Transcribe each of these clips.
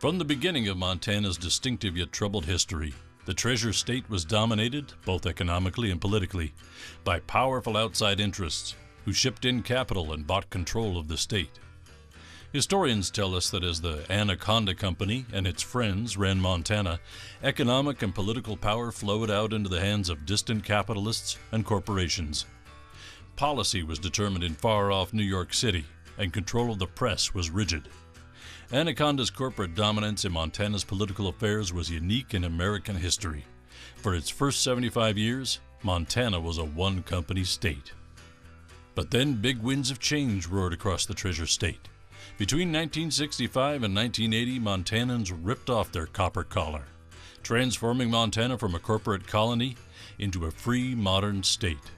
From the beginning of Montana's distinctive yet troubled history, the Treasure State was dominated, both economically and politically, by powerful outside interests who shipped in capital and bought control of the state. Historians tell us that as the Anaconda Company and its friends ran Montana, economic and political power flowed out into the hands of distant capitalists and corporations. Policy was determined in far-off New York City, and control of the press was rigid. Anaconda's corporate dominance in Montana's political affairs was unique in American history. For its first 75 years, Montana was a one-company state. But then big winds of change roared across the Treasure State. Between 1965 and 1980, Montanans ripped off their copper collar, transforming Montana from a corporate colony into a free, modern state.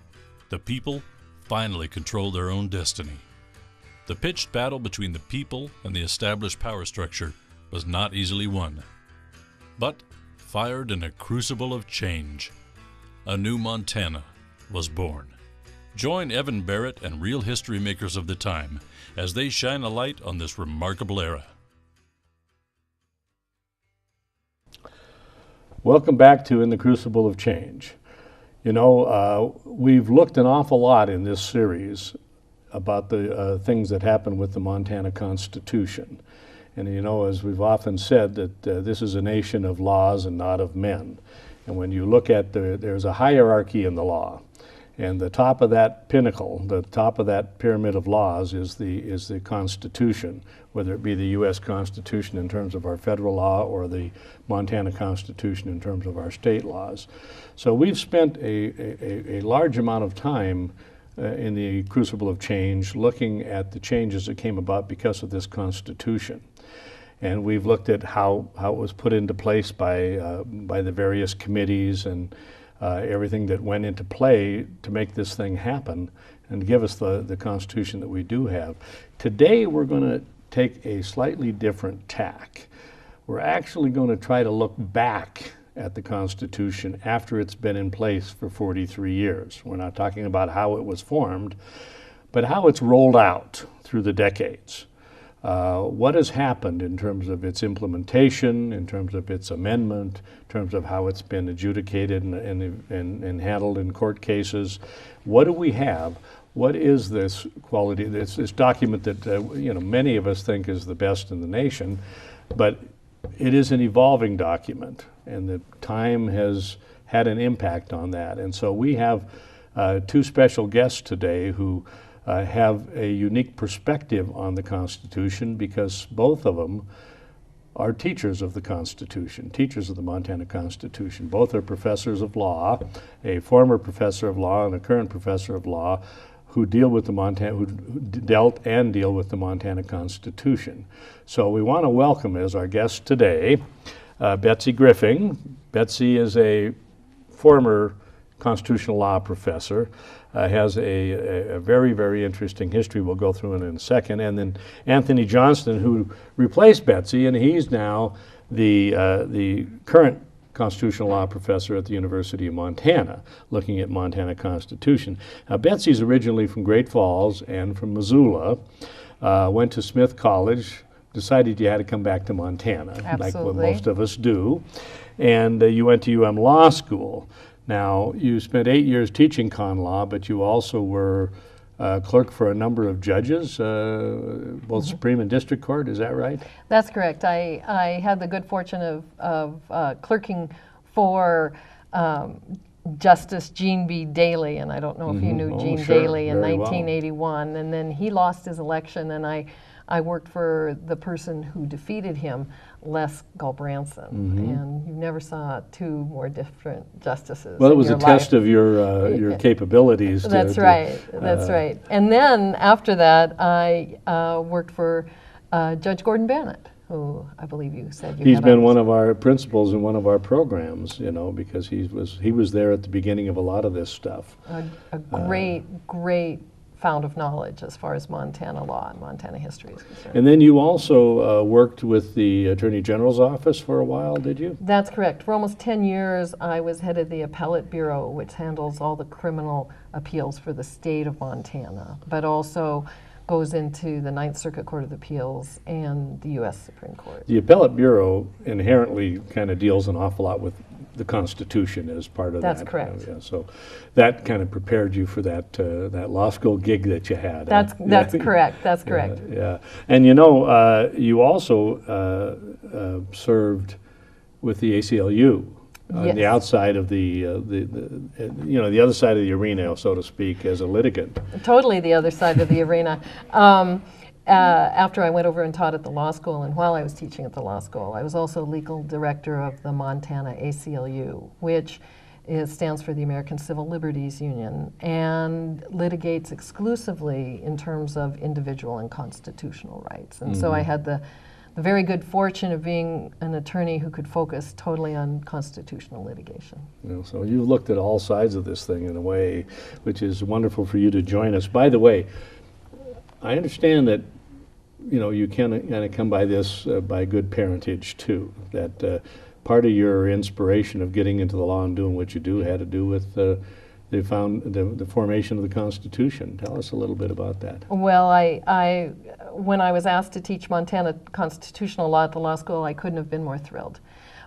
The people finally controlled their own destiny. The pitched battle between the people and the established power structure was not easily won, but fired in a crucible of change. A new Montana was born. Join Evan Barrett and real history makers of the time as they shine a light on this remarkable era. Welcome back to In the Crucible of Change. You know, we've looked an awful lot in this series about the things that happened with the Montana Constitution. And you know, as we've often said, that this is a nation of laws and not of men. And when you look at there's a hierarchy in the law. And the top of that pinnacle, the top of that pyramid of laws is the Constitution, whether it be the U.S. Constitution in terms of our federal law or the Montana Constitution in terms of our state laws. So we've spent a large amount of time in the crucible of change looking at the changes that came about because of this Constitution. And we've looked at how it was put into place by the various committees and everything that went into play to make this thing happen and give us the Constitution that we do have. Today we're going to take a slightly different tack. We're actually going to try to look back at the Constitution after it's been in place for 43 years. We're not talking about how it was formed, but how it's rolled out through the decades. What has happened in terms of its implementation, in terms of its amendment, in terms of how it's been adjudicated and handled in court cases. What do we have? What is this quality, this document that you know, many of us think is the best in the nation, but it is an evolving document, and the time has had an impact on that. And so we have two special guests today who have a unique perspective on the Constitution, because both of them are teachers of the Constitution, teachers of the Montana Constitution. Both are professors of law, a former professor of law and a current professor of law, who dealt and deal with the Montana Constitution. So we want to welcome as our guest today Betsy Griffing. Betsy is a former constitutional law professor, has a very, very interesting history we'll go through in a second. And then Anthony Johnstone, who replaced Betsy, and he's now the current constitutional law professor at the University of Montana, looking at Montana Constitution. Now, Betsy's originally from Great Falls and from Missoula, went to Smith College, decided you had to come back to Montana, Absolutely. like what most of us do, and you went to UM Law School. Now, you spent 8 years teaching con law, but you also were clerk for a number of judges, both Supreme and District Court, is that right? That's correct. I had the good fortune of clerking for Justice Gene B. Daley, and I don't know if you knew Gene sure. Daley in Very well. 1981, and then he lost his election, and I worked for the person who defeated him, Les Gulbranson, and you never saw two more different justices. Well, it was a life. test of your capabilities. That's right. That's right. And then after that, I worked for Judge Gordon Bennett, who I believe you said you He's had been on. one of our principals in one of our programs, you know, because he was there at the beginning of a lot of this stuff. A great fount of knowledge as far as Montana law and Montana history is concerned. And then you also worked with the Attorney General's office for a while, did you? That's correct. For almost 10 years, I was head of the Appellate Bureau, which handles all the criminal appeals for the state of Montana, but also goes into the Ninth Circuit Court of Appeals and the U.S. Supreme Court. The Appellate Bureau inherently kind of deals an awful lot with the Constitution as part of that. That's correct. Yeah, so that kind of prepared you for that that law school gig that you had. That's correct. That's correct. Yeah, and you know, you also served with the ACLU on the Yes. outside of the other side of the arena, so to speak, as a litigant. Totally the other side of the arena. After I went over and taught at the law school, and while I was teaching at the law school, I was also legal director of the Montana ACLU, which stands for the American Civil Liberties Union, and litigates exclusively in terms of individual and constitutional rights. And so I had the very good fortune of being an attorney who could focus totally on constitutional litigation. You know, so you've looked at all sides of this thing in a way which is wonderful for you to join us. By the way, I understand that you can kind of come by this by good parentage too. That part of your inspiration of getting into the law and doing what you do had to do with the formation of the Constitution. Tell us a little bit about that. Well, when I was asked to teach Montana constitutional law at the law school, I couldn't have been more thrilled.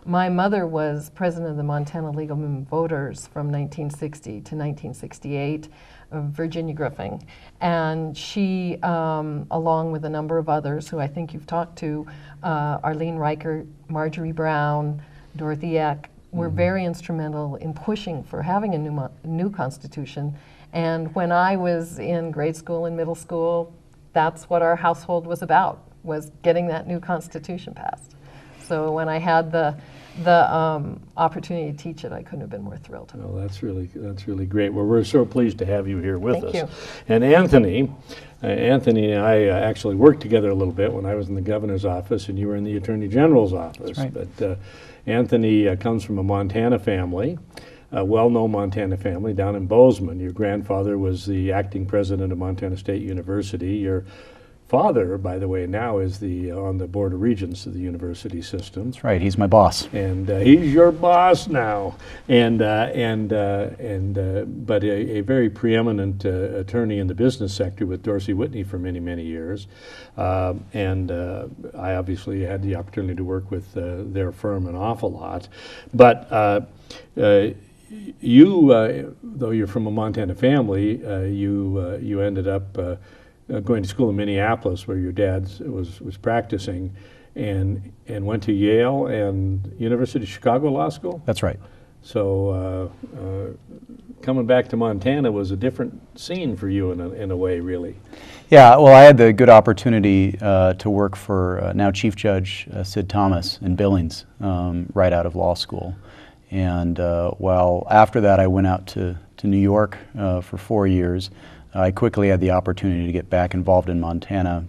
My mother was president of the Montana League of Women Voters from 1960 to 1968, Virginia Griffing. And she, along with a number of others who I think you've talked to, Arlene Reichert, Marjorie Brown, Dorothy Eck, were very instrumental in pushing for having a new constitution. And when I was in grade school and middle school, that's what our household was about, was getting that new constitution passed. So when I had the opportunity to teach it, I couldn't have been more thrilled. Well, that's really great. Well, we're so pleased to have you here with us. Thank you. And Anthony and I actually worked together a little bit when I was in the governor's office and you were in the attorney general's office. That's right. But Anthony comes from a Montana family, a well-known Montana family down in Bozeman. Your grandfather was the acting president of Montana State University. Your father, by the way, now is on the Board of Regents of the university system. That's right. He's my boss. And he's your boss now, but a very preeminent attorney in the business sector with Dorsey Whitney for many, many years. I obviously had the opportunity to work with their firm an awful lot. But you, though you're from a Montana family, you ended up going to school in Minneapolis, where your dad was practicing, and went to Yale and University of Chicago Law School. That's right. So coming back to Montana was a different scene for you in a way, really. Yeah. Well, I had the good opportunity to work for now Chief Judge Sid Thomas in Billings right out of law school, and while after that I went out to New York for 4 years. I quickly had the opportunity to get back involved in Montana,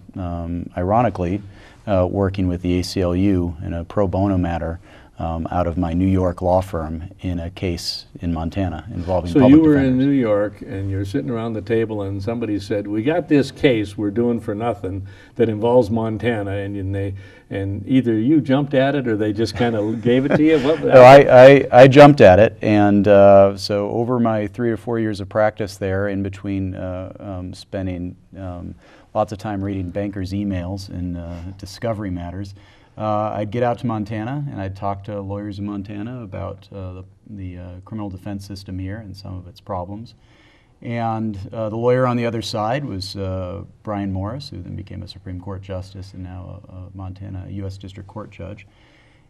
ironically, working with the ACLU in a pro bono matter out of my New York law firm in a case in Montana involving public defenders. So you were in New York and you're sitting around the table and somebody said, we got this case we're doing for nothing that involves Montana, and either you jumped at it or they just kind of gave it to you? No, I jumped at it, and so over my 3 or 4 years of practice there, in between spending lots of time reading bankers' emails and discovery matters, I'd get out to Montana and I'd talk to lawyers in Montana about the criminal defense system here and some of its problems. And the lawyer on the other side was Brian Morris, who then became a Supreme Court justice and now a Montana U.S. District Court judge.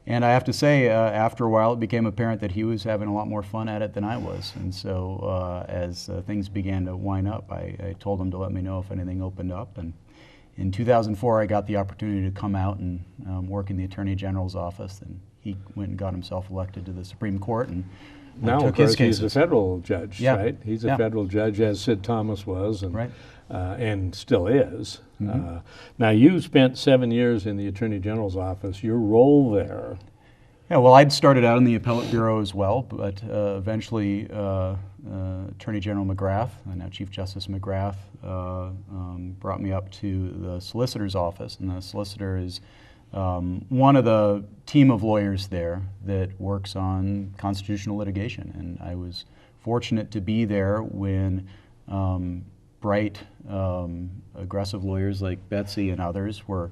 And I have to say, after a while, it became apparent that he was having a lot more fun at it than I was. And so as things began to wind up, I told him to let me know if anything opened up. And in 2004, I got the opportunity to come out and work in the Attorney General's office, and he went and got himself elected to the Supreme Court and now, took of course, his cases. he's a federal judge, Yeah. right? He's a Yeah. federal judge, as Sid Thomas was, and, Right. And still is. Mm-hmm. Now, you spent 7 years in the Attorney General's office. Your role there. Yeah, well, I'd started out in the Appellate Bureau as well, but eventually Attorney General McGrath, now Chief Justice McGrath, brought me up to the solicitor's office, and the solicitor is one of the team of lawyers there that works on constitutional litigation. And I was fortunate to be there when bright, aggressive lawyers like Betsy and others were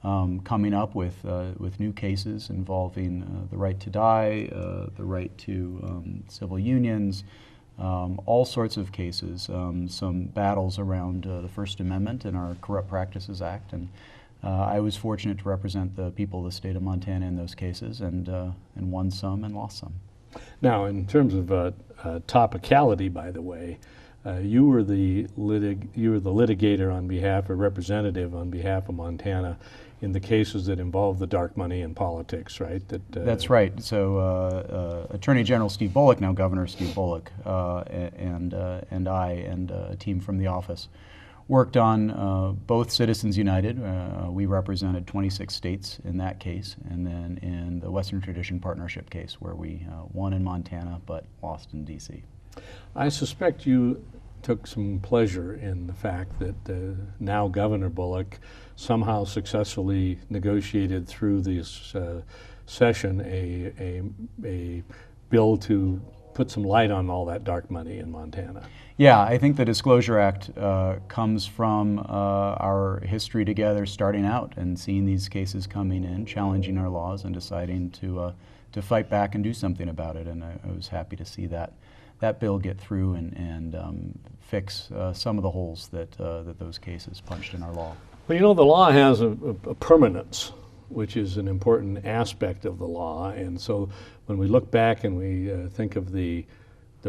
coming up with new cases involving the right to die, the right to civil unions, all sorts of cases, some battles around the First Amendment and our Corrupt Practices Act. And I was fortunate to represent the people of the state of Montana in those cases, and won some and lost some. Now, in terms of topicality, by the way, you were the litigator on behalf, or representative on behalf of Montana in the cases that involve the dark money in politics, right? That's right. So Attorney General Steve Bullock, now Governor Steve Bullock, and I and a team from the office worked on both Citizens United. We represented 26 states in that case, and then in the Western Tradition Partnership case, where we won in Montana but lost in D.C. I suspect you took some pleasure in the fact that now Governor Bullock somehow successfully negotiated through this session a bill to put some light on all that dark money in Montana. Yeah, I think the Disclosure Act comes from our history together, starting out and seeing these cases coming in, challenging our laws, and deciding to fight back and do something about it. And I was happy to see that bill get through and fix some of the holes that those cases punched in our law. Well, you know, the law has a permanence, which is an important aspect of the law. And so when we look back and we think of the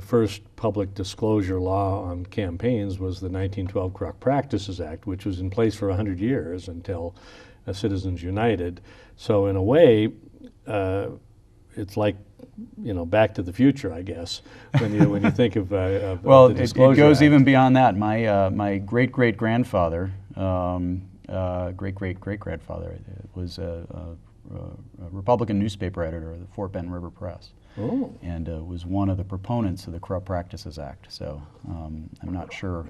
first public disclosure law on campaigns was the 1912 Corrupt Practices Act, which was in place for 100 years until Citizens United. So in a way, it's like, you know, Back to the Future, I guess, when you think of well, the Disclosure it goes Act. even beyond that. My great-great-grandfather, great-great-great-grandfather was a Republican newspaper editor of the Fort Bend River Press. Oh. And was one of the proponents of the Corrupt Practices Act. So I'm not sure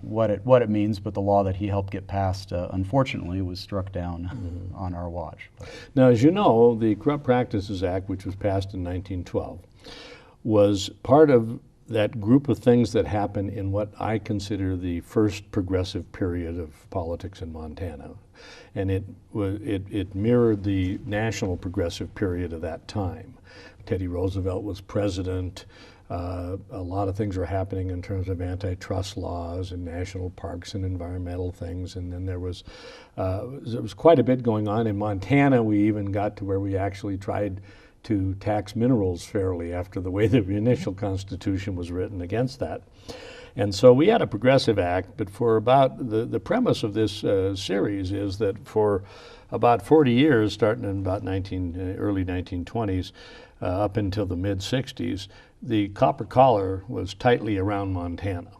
what it means, but the law that he helped get passed, unfortunately, was struck down on our watch. Now, as you know, the Corrupt Practices Act, which was passed in 1912, was part of that group of things that happened in what I consider the first progressive period of politics in Montana. And it mirrored the national progressive period of that time. Teddy Roosevelt was president. A lot of things were happening in terms of antitrust laws and national parks and environmental things. And then there was quite a bit going on. In Montana, we even got to where we actually tried to tax minerals fairly after the way the initial Constitution was written against that. And so we had a progressive act, but for about the premise of this series is that for about 40 years, starting in about early 1920s, up until the mid-60s, the copper collar was tightly around Montana.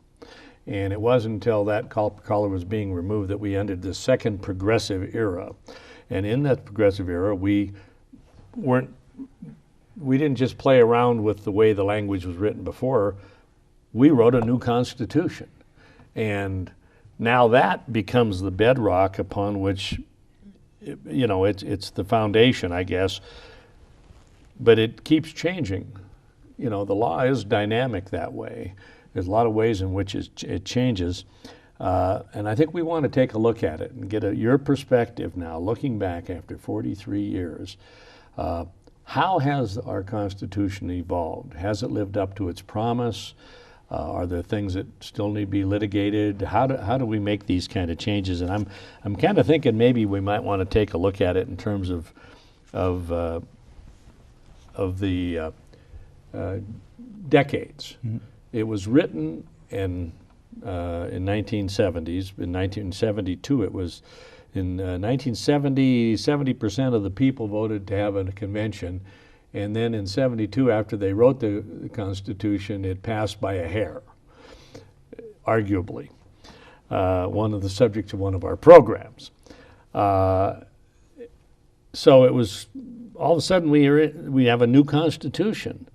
And it wasn't until that copper collar was being removed that we entered the second progressive era. And in that progressive era, we didn't just play around with the way the language was written before. We wrote a new constitution. And now that becomes the bedrock upon which, you know, it's the foundation, I guess. But it keeps changing. You know, the law is dynamic that way. There's a lot of ways in which it changes. And I think we want to take a look at it and get your perspective now, looking back after 43 years. How has our Constitution evolved? Has it lived up to its promise? Are there things that still need to be litigated? How do we make these kind of changes? And I'm kind of thinking maybe we might want to take a look at it in terms of the decades. Mm-hmm. It was written in 1970s. In 1972, it was in 1970. 70% of the people voted to have a convention, and then in 72, after they wrote the Constitution, it passed by a hair. Arguably, one of the subjects of one of our programs. So it was. All of a sudden, we have a new Constitution.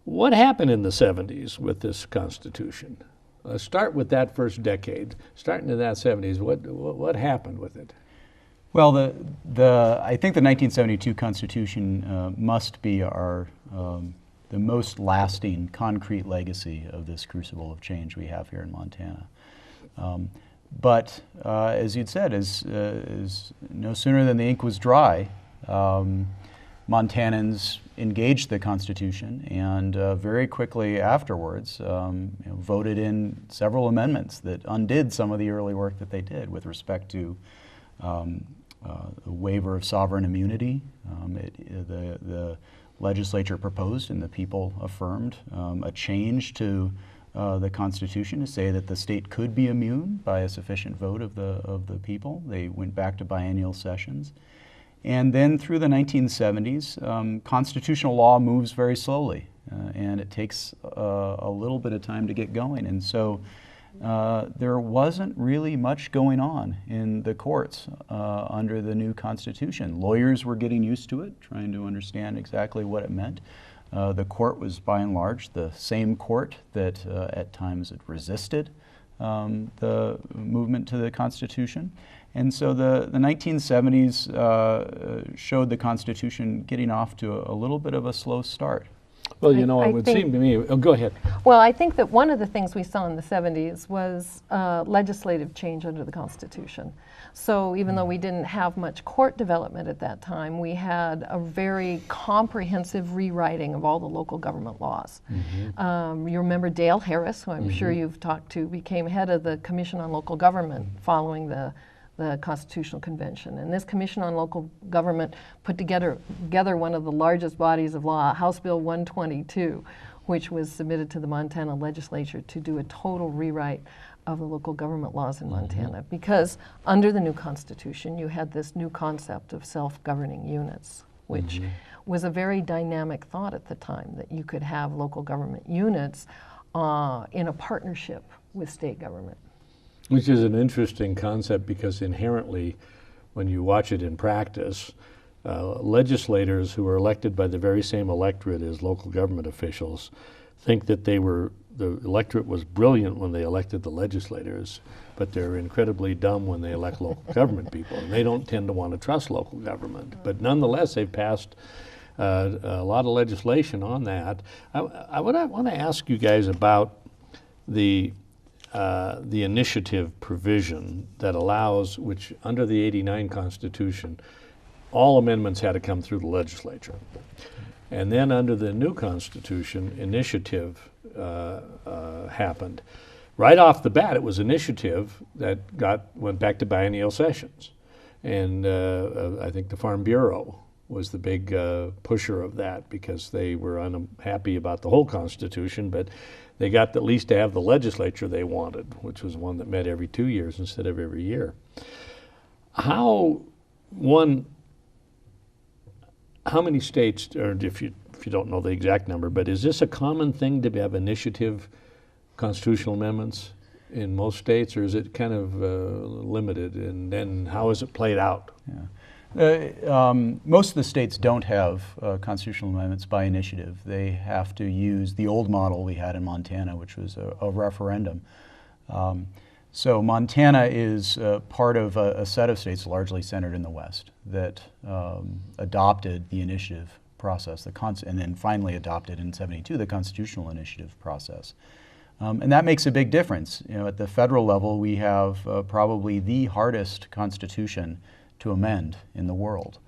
What happened in the 70s with this Constitution? Let's start with that first decade. Starting in that 70s, what happened with it? Well, I think the 1972 Constitution must be the most lasting, concrete legacy of this crucible of change we have here in Montana. But as you'd said, as no sooner than the ink was dry, Montanans engaged the Constitution, and very quickly afterwards voted in several amendments that undid some of the early work that they did with respect to the waiver of sovereign immunity. The legislature proposed and the people affirmed a change to the Constitution to say that the state could be immune by a sufficient vote of the people. They went back to biennial sessions. And then through the 1970s, constitutional law moves very slowly, and it takes a little bit of time to get going. And so there wasn't really much going on in the courts under the new Constitution. Lawyers were getting used to it, trying to understand exactly what it meant. The court was, by and large, the same court that at times had resisted the movement to the Constitution. And so the 1970s showed the Constitution getting off to a little bit of a slow start. Well, you know, it would seem to me, oh, go ahead. Well, I think that one of the things we saw in the 70s was legislative change under the Constitution. So even though we didn't have much court development at that time, we had a very comprehensive rewriting of all the local government laws. Mm-hmm. You remember Dale Harris, who I'm sure you've talked to, became head of the Commission on Local Government following the Constitutional Convention. And this Commission on Local Government put together one of the largest bodies of law, House Bill 122, which was submitted to the Montana legislature to do a total rewrite of the local government laws in Montana. Because under the new Constitution, you had this new concept of self-governing units, which was a very dynamic thought at the time, that you could have local government units in a partnership with state government. Which is an interesting concept, because inherently, when you watch it in practice, legislators who are elected by the very same electorate as local government officials think that the electorate was brilliant when they elected the legislators, but they're incredibly dumb when they elect local government people, and they don't tend to want to trust local government. But nonetheless, they've passed a lot of legislation on that. I want to ask you guys about the initiative provision that allows, which under the '89 Constitution, all amendments had to come through the legislature. And then under the new Constitution, initiative happened. Right off the bat, it was initiative that went back to biennial sessions. And I think the Farm Bureau was the big pusher of that, because they were unhappy about the whole Constitution, but they got at least to have the legislature they wanted, which was one that met every 2 years instead of every year. How many states, or if you don't know the exact number, but is this a common thing to have initiative constitutional amendments in most states, or is it kind of limited? And then how is it played out? Yeah. Most of the states don't have constitutional amendments by initiative. They have to use the old model we had in Montana, which was a referendum. So Montana is part of a set of states largely centered in the West that adopted the initiative process, and then finally adopted in '72 the constitutional initiative process. And that makes a big difference. You know, at the federal level, we have probably the hardest constitution to amend in the world.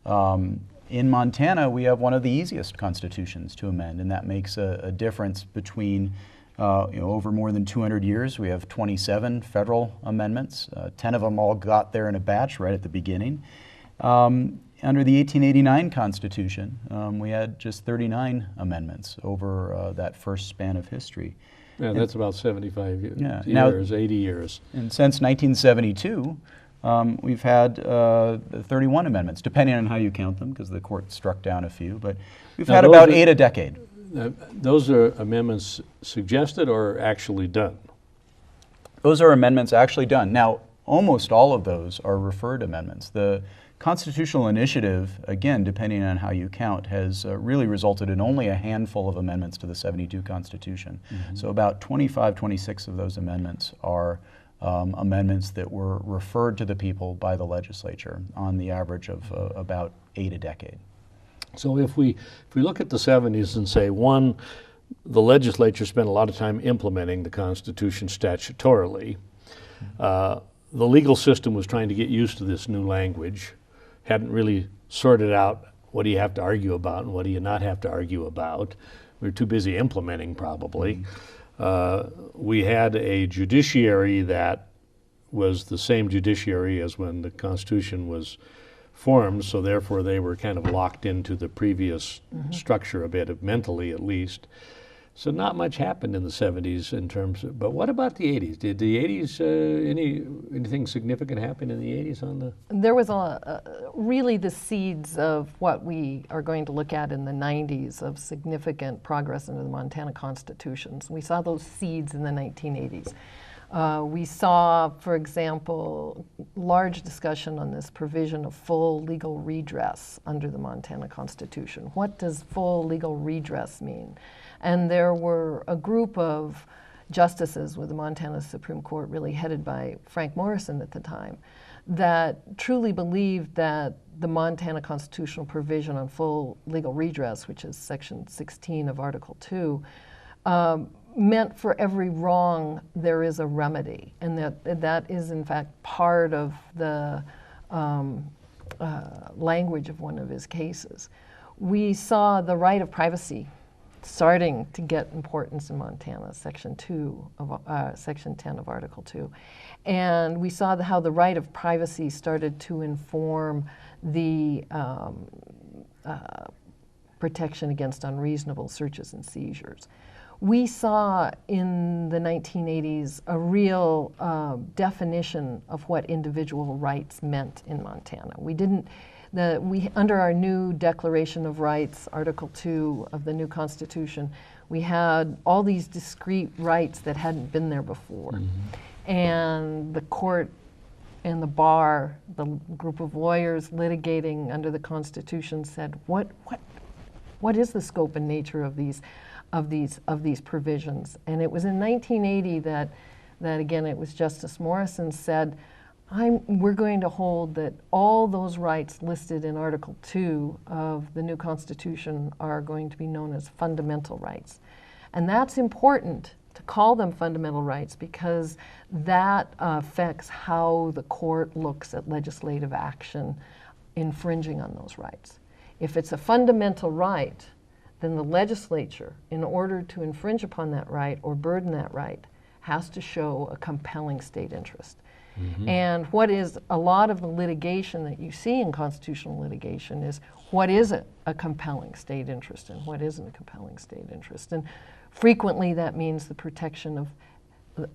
In Montana, we have one of the easiest constitutions to amend, and that makes a difference between over more than 200 years. We have 27 federal amendments. 10 of them all got there in a batch right at the beginning. Under the 1889 Constitution, we had just 39 amendments over that first span of history. Yeah, that's about 75 years, now, 80 years. And since 1972, we've had 31 amendments, depending on how you count them, because the court struck down a few, but we've had about 8 a decade. Those are amendments suggested or actually done? Those are amendments actually done. Now, almost all of those are referred amendments. The constitutional initiative, again, depending on how you count, has really resulted in only a handful of amendments to the '72 Constitution. So about 25, 26 of those amendments are amendments that were referred to the people by the legislature on the average of about 8 a decade. So if we look at the '70s and say, one, the legislature spent a lot of time implementing the Constitution statutorily, The legal system was trying to get used to this new language, hadn't really sorted out what do you have to argue about and what do you not have to argue about. We were too busy implementing, probably. We had a judiciary that was the same judiciary as when the Constitution was formed, so therefore they were kind of locked into the previous structure a bit, mentally at least. So not much happened in the 70s in terms of, but what about the 80s? Did the 80s, anything significant happen in the 80s on the? There was really the seeds of what we are going to look at in the 90s of significant progress into the Montana Constitutions. We saw those seeds in the 1980s. We saw, for example, large discussion on this provision of full legal redress under the Montana Constitution. What does full legal redress mean? And there were a group of justices with the Montana Supreme Court, really headed by Frank Morrison at the time, that truly believed that the Montana constitutional provision on full legal redress, which is Section 16 of Article 2, meant for every wrong there is a remedy, and that is in fact part of the language of one of his cases. We saw the right of privacy starting to get importance in Montana, Section 10 of Article 2. And we saw how the right of privacy started to inform the protection against unreasonable searches and seizures. We saw in the 1980s a real definition of what individual rights meant in Montana. Under our new Declaration of Rights, Article 2 of the new Constitution, we had all these discrete rights that hadn't been there before. And the court and the bar, the group of lawyers litigating under the Constitution said, what is the scope and nature of these provisions? And it was in 1980 that again, it was Justice Morrison said, we're going to hold that all those rights listed in Article 2 of the new Constitution are going to be known as fundamental rights. And that's important to call them fundamental rights because that affects how the court looks at legislative action infringing on those rights. If it's a fundamental right, then the legislature, in order to infringe upon that right or burden that right, has to show a compelling state interest. And what is a lot of the litigation that you see in constitutional litigation is what is a compelling state interest and what isn't a compelling state interest. And frequently that means the protection of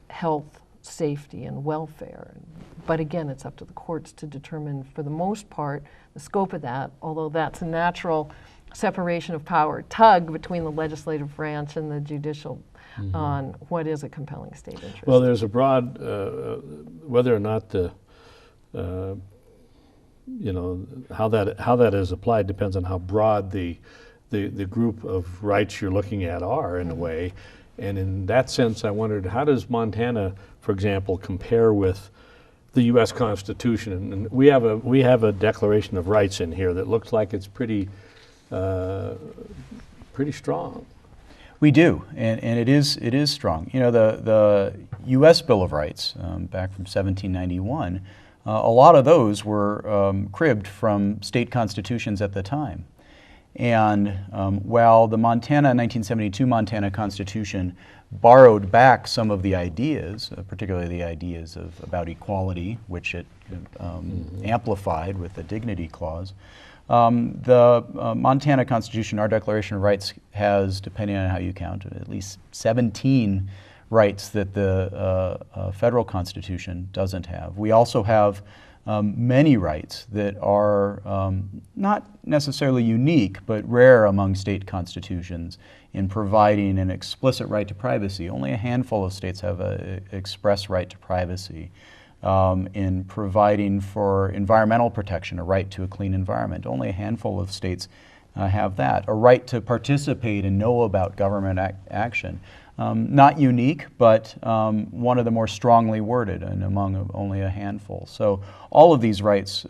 health, safety, and welfare. But again, it's up to the courts to determine, for the most part, the scope of that, although that's a natural separation of power tug between the legislative branch and the judicial on what is a compelling state interest. Well, there's a broad, whether or not how that is applied depends on how broad the group of rights you're looking at are in a way. And in that sense, I wondered, how does Montana, for example, compare with the U.S. Constitution? And we have a Declaration of Rights in here that looks like it's pretty strong. We do, and it is strong. You know, the U.S. Bill of Rights, back from 1791, a lot of those were cribbed from state constitutions at the time. And while the 1972 Montana Constitution borrowed back some of the ideas, particularly the ideas about equality, which it amplified with the Dignity Clause, the Montana Constitution, our Declaration of Rights, has, depending on how you count, at least 17 rights that the federal Constitution doesn't have. We also have many rights that are not necessarily unique, but rare among state constitutions in providing an explicit right to privacy. Only a handful of states have an express right to privacy. In providing for environmental protection, a right to a clean environment. Only a handful of states have that. A right to participate and know about government action. Not unique, but one of the more strongly worded and among only a handful. So all of these rights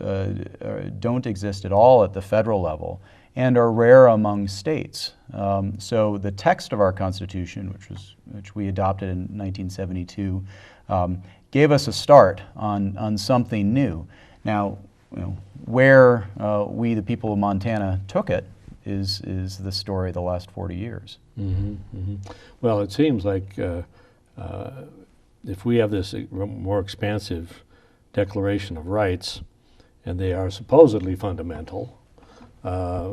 don't exist at all at the federal level and are rare among states. So the text of our Constitution, which we adopted in 1972, gave us a start on something new. Now, where we, the people of Montana, took it is the story of the last 40 years. Mm-hmm, mm-hmm. Well, it seems like if we have this more expansive Declaration of Rights, and they are supposedly fundamental, they're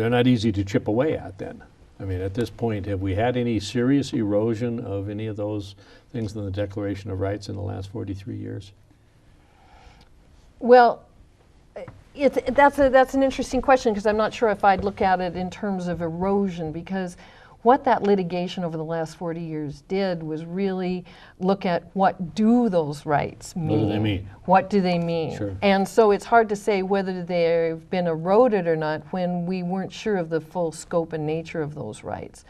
not easy to chip away at then. I mean, at this point, have we had any serious erosion of any of those things in the Declaration of Rights in the last 43 years? Well, that's an interesting question, because I'm not sure if I'd look at it in terms of erosion, because what that litigation over the last 40 years did was really look at what do those rights mean. What do they mean? What do they mean? Sure. And so it's hard to say whether they've been eroded or not when we weren't sure of the full scope and nature of those rights.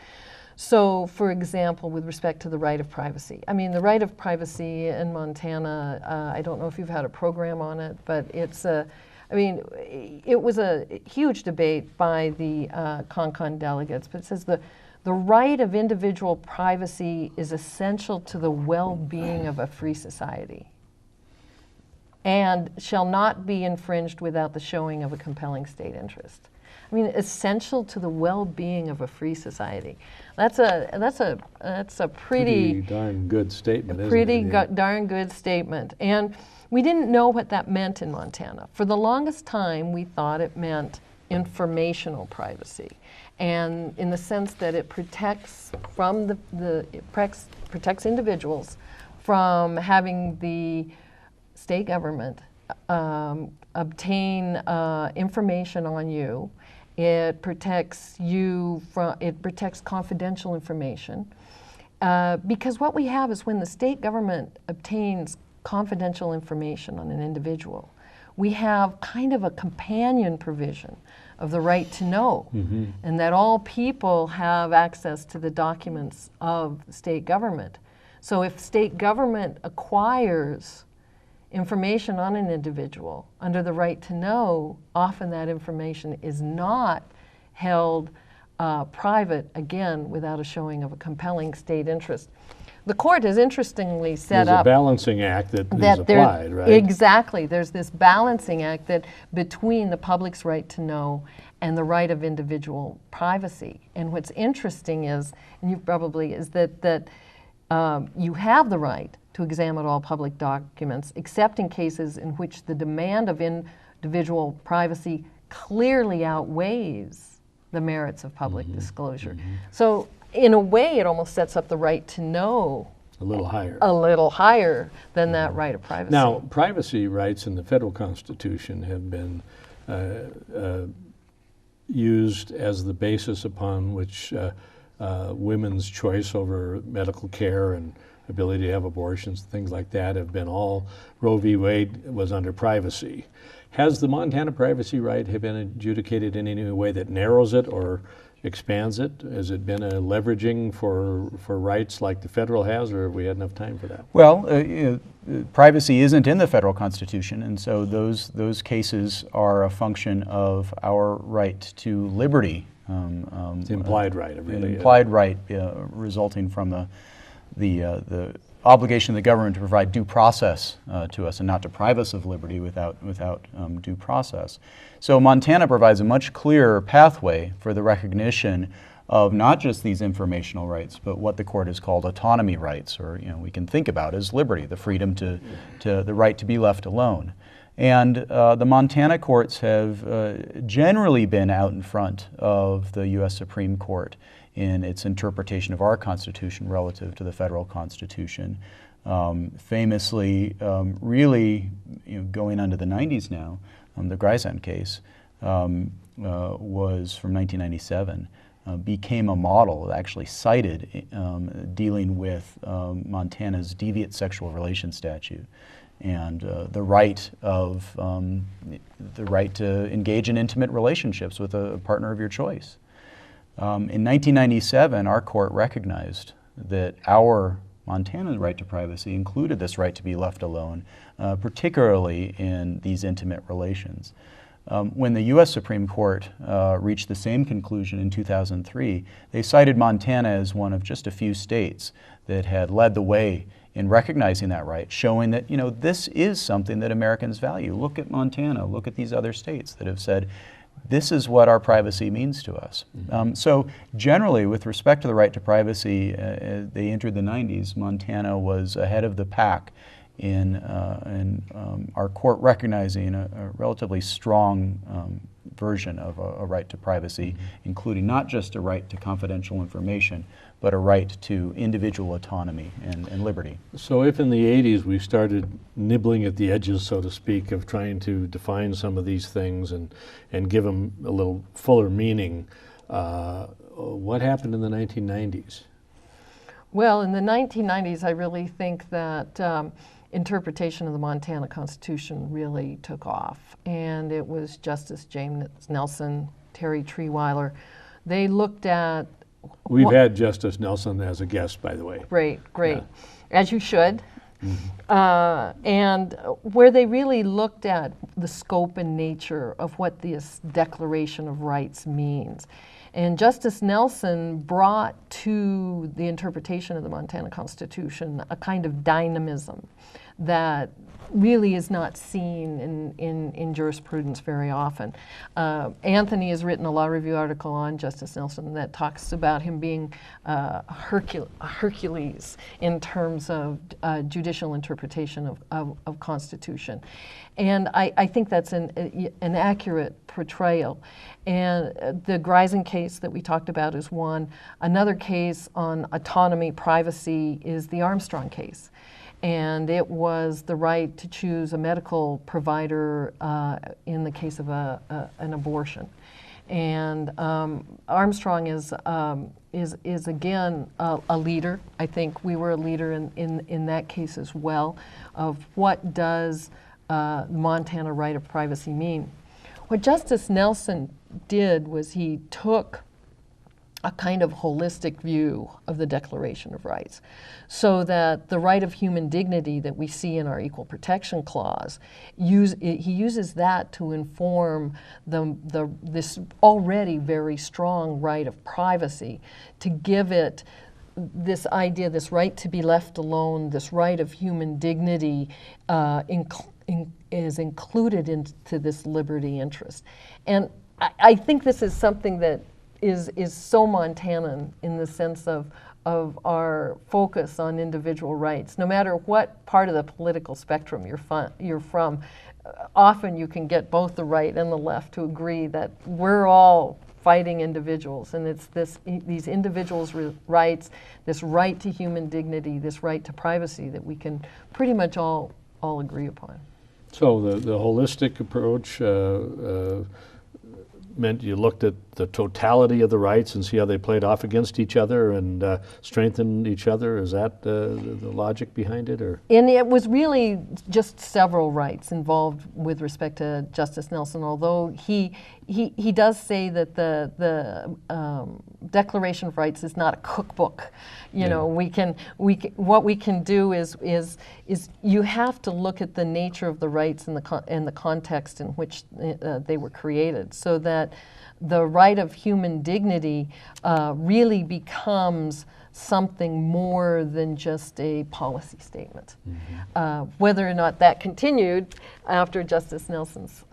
So, for example, with respect to the right of privacy. I mean, the right of privacy in Montana, I don't know if you've had a program on it, but it's a, I mean, it was a huge debate by the CONCON delegates, but it says the right of individual privacy is essential to the well-being of a free society and shall not be infringed without the showing of a compelling state interest. I mean, essential to the well-being of a free society. That's a pretty darn good statement, isn't it? Pretty darn good statement. And we didn't know what that meant in Montana. For the longest time, we thought it meant informational privacy, and in the sense that it protects from protects individuals from having the state government obtain information on you. It protects you from, it protects confidential information, because what we have is when the state government obtains confidential information on an individual, we have kind of a companion provision of the right to know, and that all people have access to the documents of the state government. So if state government acquires information on an individual under the right to know, often that information is not held private, again, without a showing of a compelling state interest. The court has interestingly set There's up a balancing act that is applied, right? Exactly. There's this balancing act that between the public's right to know and the right of individual privacy. And what's interesting is, and you probably, is that you have the right to examine all public documents, except in cases in which the demand of individual privacy clearly outweighs the merits of public disclosure. So in a way, it almost sets up the right to know a little higher. A little higher than that right of privacy. Now, privacy rights in the federal Constitution have been used as the basis upon which women's choice over medical care and ability to have abortions, things like that, have been all, Roe v. Wade was under privacy. Has the Montana privacy right have been adjudicated in any way that narrows it or expands it? Has it been a leveraging for rights like the federal has, or have we had enough time for that? Well, privacy isn't in the federal Constitution, and so those cases are a function of our right to liberty. It's the implied right, really. An implied right resulting from the obligation of the government to provide due process to us and not deprive us of liberty without due process. So Montana provides a much clearer pathway for the recognition of not just these informational rights, but what the court has called autonomy rights, or we can think about as liberty, the freedom to the right to be left alone. And the Montana courts have generally been out in front of the U.S. Supreme Court in its interpretation of our Constitution relative to the federal Constitution. Famously, really going into the 90s now, the Griffing case was from 1997, became a model, actually cited, dealing with Montana's deviant sexual relations statute and the right to engage in intimate relationships with a partner of your choice. In 1997, our court recognized that our Montana's right to privacy included this right to be left alone, particularly in these intimate relations. When the U.S. Supreme Court reached the same conclusion in 2003, they cited Montana as one of just a few states that had led the way in recognizing that right, showing that, this is something that Americans value. Look at Montana, look at these other states that have said, this is what our privacy means to us. So generally, with respect to the right to privacy, they entered the 90s, Montana was ahead of the pack in our court recognizing a relatively strong version of a right to privacy, including not just a right to confidential information, but a right to individual autonomy and liberty. So if in the 80s we started nibbling at the edges, so to speak, of trying to define some of these things and give them a little fuller meaning, what happened in the 1990s? Well, in the 1990s, I really think that interpretation of the Montana Constitution really took off. And it was Justice James Nelson, Terry Treeweiler. They looked at... We've had Justice Nelson as a guest, by the way. Great. Yeah. As you should. And where they really looked at the scope and nature of what this Declaration of Rights means. And Justice Nelson brought to the interpretation of the Montana Constitution a kind of dynamism that really is not seen in jurisprudence very often. Anthony has written a law review article on Justice Nelson that talks about him being a Hercules in terms of judicial interpretation of Constitution. And I think that's an accurate portrayal. And the Griffing case that we talked about is one. Another case on autonomy, privacy is the Armstrong case. And it was the right to choose a medical provider in the case of an abortion. And Armstrong is again a leader. I think we were a leader in that case as well, of what does Montana right of privacy mean. What Justice Nelson did was he took a kind of holistic view of the Declaration of Rights, so that the right of human dignity that we see in our Equal Protection Clause, he uses that to inform this already very strong right of privacy, to give it this idea, this right to be left alone, this right of human dignity is included into this liberty interest. And I think this is something that is so Montanan in the sense of our focus on individual rights. No matter what part of the political spectrum you're from, often you can get both the right and the left to agree that we're all fighting individuals, and it's these individuals' rights, this right to human dignity, this right to privacy that we can pretty much all agree upon. So the holistic approach meant you looked at the totality of the rights and see how they played off against each other and strengthened each other. Is that the logic behind it, or? And it was really just several rights involved with respect to Justice Nelson, although he does say that the Declaration of Rights is not a cookbook. You know, what we can do is you have to look at the nature of the rights and the context in which they were created, so that the right of human dignity really becomes something more than just a policy statement. Whether or not that continued after Justice Nelson's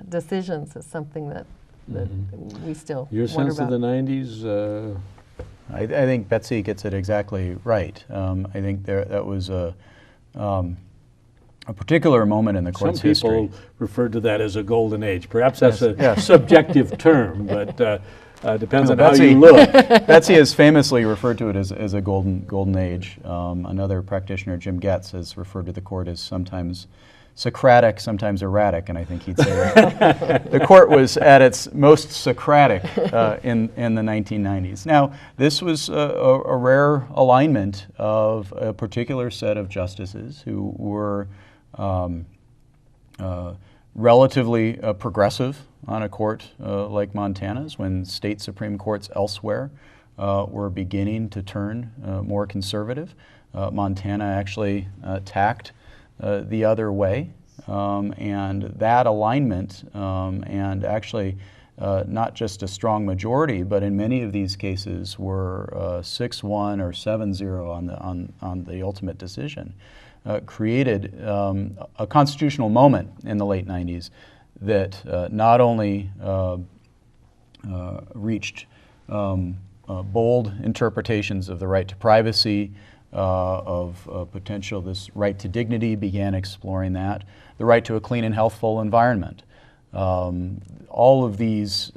decisions is something that we still Your wonder sense about. of the 90s? I think Betsy gets it exactly right. I think that was a particular moment in the court's history. Some people referred to that as a golden age. Perhaps that's a subjective term, but depends on Betsy, how you look. Betsy has famously referred to it as a golden age. Another practitioner, Jim Getz, has referred to the court as sometimes Socratic, sometimes erratic, and I think he'd say that the court was at its most Socratic in the 1990s. Now, this was a rare alignment of a particular set of justices who were relatively progressive on a court like Montana's, when state Supreme Courts elsewhere were beginning to turn more conservative. Montana actually tacked the other way, and that alignment and actually not just a strong majority, but in many of these cases were 6-1 or 7-0 on the ultimate decision, created a constitutional moment in the late 90s that not only reached bold interpretations of the right to privacy, of potential, this right to dignity, began exploring that, the right to a clean and healthful environment. All of these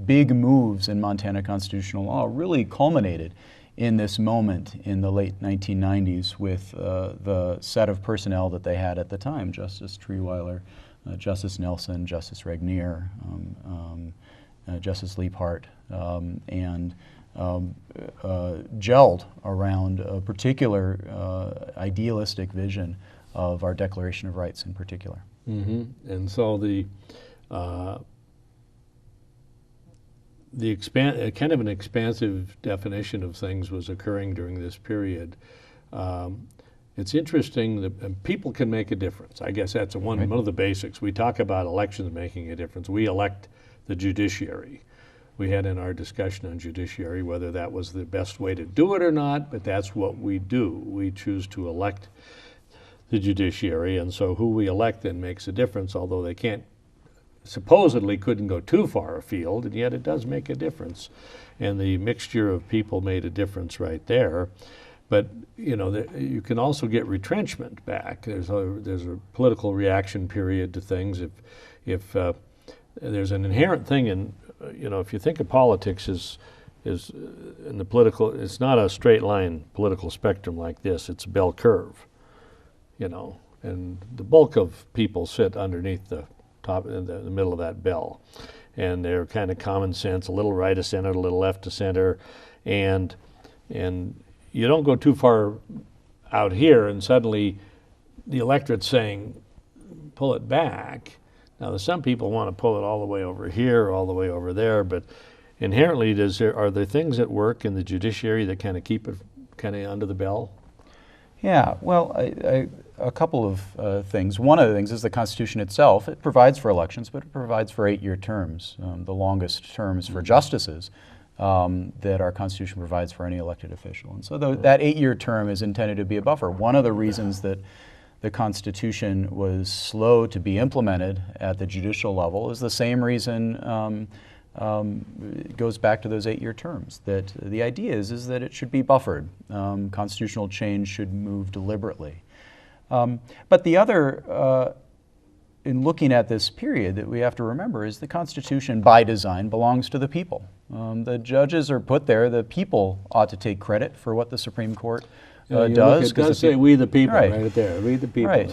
big moves in Montana constitutional law really culminated in this moment in the late 1990s with the set of personnel that they had at the time: Justice Treeweiler, Justice Nelson, Justice Regnier, Justice Liebhart, and gelled around a particular idealistic vision of our Declaration of Rights in particular. Mm-hmm. And so the kind of an expansive definition of things was occurring during this period. It's interesting that people can make a difference. I guess that's one of the basics. We talk about elections making a difference. We elect the judiciary. We had in our discussion on judiciary whether that was the best way to do it or not, but that's what we do. We choose to elect the judiciary, and so who we elect then makes a difference, although they supposedly couldn't go too far afield, and yet it does make a difference. And the mixture of people made a difference right there. But you can also get retrenchment back. There's a political reaction period to things. If there's an inherent thing in, if you think of politics is in the political, it's not a straight line political spectrum like this. It's a bell curve, and the bulk of people sit underneath the top, in the middle of that bell, and they're kind of common sense, a little right of center, a little left of center, and you don't go too far out here, and suddenly the electorate's saying, pull it back. Now, some people want to pull it all the way over here, all the way over there, but inherently, are there things at work in the judiciary that kind of keep it kind of under the bell? Yeah, well, a couple of things. One of the things is the Constitution itself. It provides for elections, but it provides for 8-year terms, the longest terms for justices that our Constitution provides for any elected official. And so that 8-year term is intended to be a buffer. One of the reasons that the Constitution was slow to be implemented at the judicial level is the same reason it goes back to those 8-year terms, that the idea is that it should be buffered. Constitutional change should move deliberately. But the other, in looking at this period, that we have to remember is the Constitution, by design, belongs to the people. The judges are put there. The people ought to take credit for what the Supreme Court does. It does say we the people right there. We the people. Right.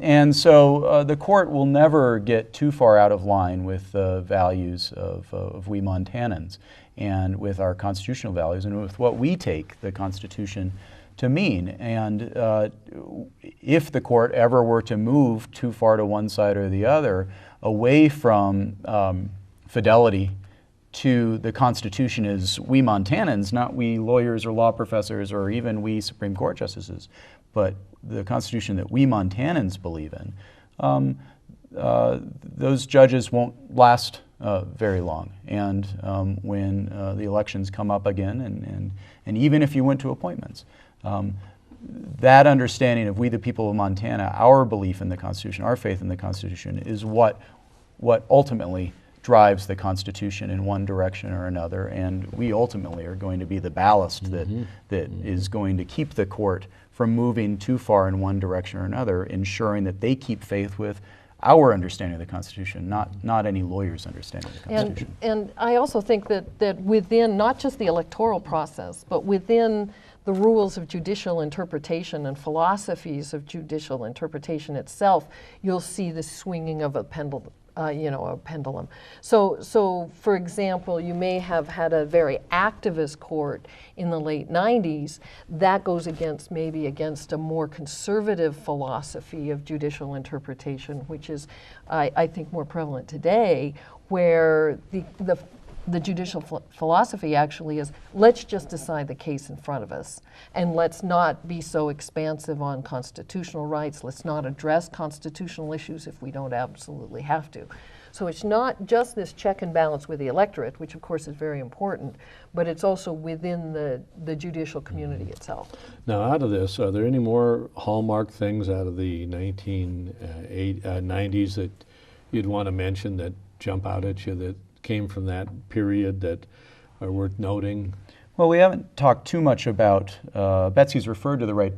And so the court will never get too far out of line with the values of we Montanans and with our constitutional values and with what we take the Constitution to mean. And if the court ever were to move too far to one side or the other, away from fidelity to the Constitution as we Montanans, not we lawyers or law professors or even we Supreme Court justices, but the Constitution that we Montanans believe in, those judges won't last very long. And when the elections come up again, and even if you went to appointments, that understanding of we the people of Montana, our belief in the Constitution, our faith in the Constitution, is what ultimately drives the Constitution in one direction or another, and we ultimately are going to be the ballast that is going to keep the court from moving too far in one direction or another, ensuring that they keep faith with our understanding of the Constitution, not any lawyer's understanding of the Constitution. And I also think that within not just the electoral process, but within the rules of judicial interpretation and philosophies of judicial interpretation itself, you'll see the swinging of a pendulum. A pendulum. So, for example, you may have had a very activist court in the late 90s. That goes against a more conservative philosophy of judicial interpretation, which is, I think, more prevalent today, where the the judicial philosophy actually is, let's just decide the case in front of us, and let's not be so expansive on constitutional rights. Let's not address constitutional issues if we don't absolutely have to. So it's not just this check and balance with the electorate, which of course is very important, but it's also within the judicial community itself. Now, out of this, are there any more hallmark things out of the 1990s that you'd want to mention that jump out at you that came from that period that are worth noting? Well, we haven't talked too much about, Betsy's referred to the right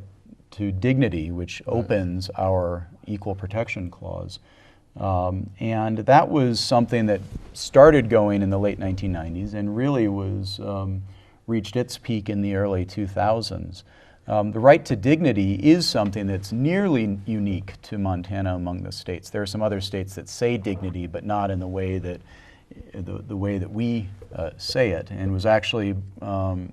to dignity, which opens our Equal Protection Clause. And that was something that started going in the late 1990s and really was reached its peak in the early 2000s. The right to dignity is something that's nearly unique to Montana among the states. There are some other states that say dignity, but not in the way that we say it, and was actually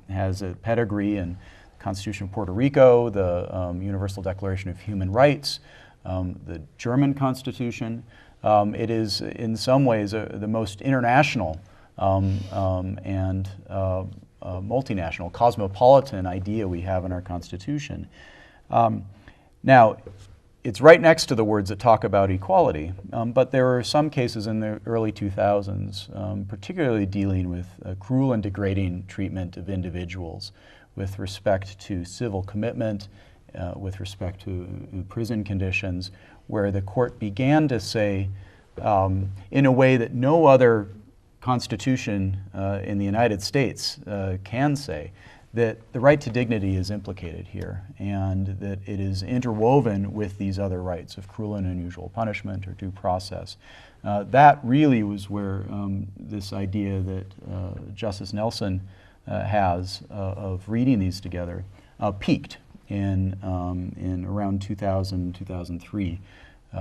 has a pedigree in the Constitution of Puerto Rico, the Universal Declaration of Human Rights, the German Constitution. It is in some ways the most international and multinational, cosmopolitan idea we have in our Constitution. Now, it's right next to the words that talk about equality, but there are some cases in the early 2000s, particularly dealing with cruel and degrading treatment of individuals with respect to civil commitment, with respect to prison conditions, where the court began to say, in a way that no other constitution in the United States can say, that the right to dignity is implicated here, and that it is interwoven with these other rights of cruel and unusual punishment or due process. That really was where this idea that Justice Nelson has of reading these together peaked in around 2000, 2003,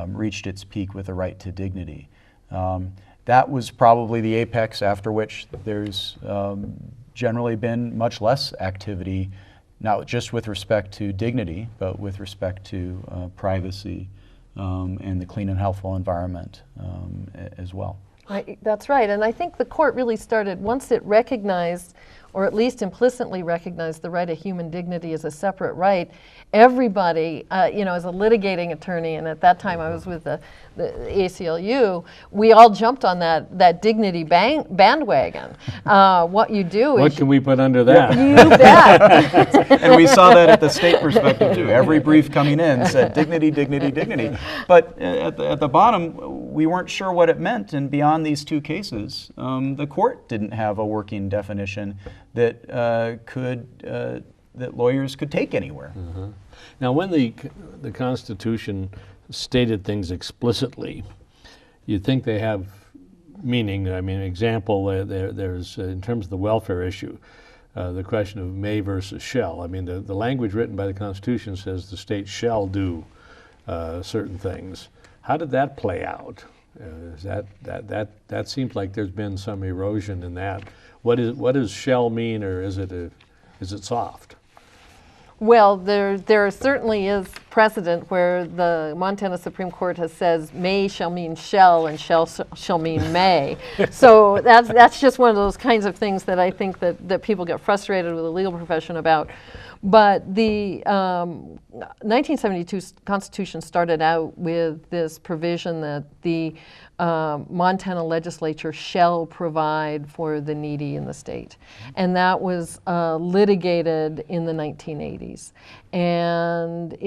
reached its peak with the right to dignity. That was probably the apex after which there's generally been much less activity, not just with respect to dignity, but with respect to privacy and the clean and healthful environment as well. That's right, and I think the court really started, once it recognized, or at least implicitly recognized, the right of human dignity as a separate right. Everybody, as a litigating attorney, and at that time I was with the ACLU, we all jumped on that dignity bandwagon. What you do is... What can we put under that? You bet. And we saw that at the state perspective too. Every brief coming in said dignity, dignity, dignity. But at the bottom, we weren't sure what it meant, and beyond these two cases, the court didn't have a working definition that that lawyers could take anywhere. Mm-hmm. Now, when the Constitution stated things explicitly, you'd think they have meaning. I mean, example, there's in terms of the welfare issue, the question of may versus shall. I mean, the language written by the Constitution says the state shall do certain things. How did that play out? That seems like there's been some erosion in that. What does shall mean, or is it soft? Well, there certainly is precedent where the Montana Supreme Court has says may shall mean shall and shall mean may. So that's just one of those kinds of things that I think that people get frustrated with the legal profession about. But the 1972 Constitution started out with this provision that the Montana legislature shall provide for the needy in the state. And that was litigated in the 1980s. And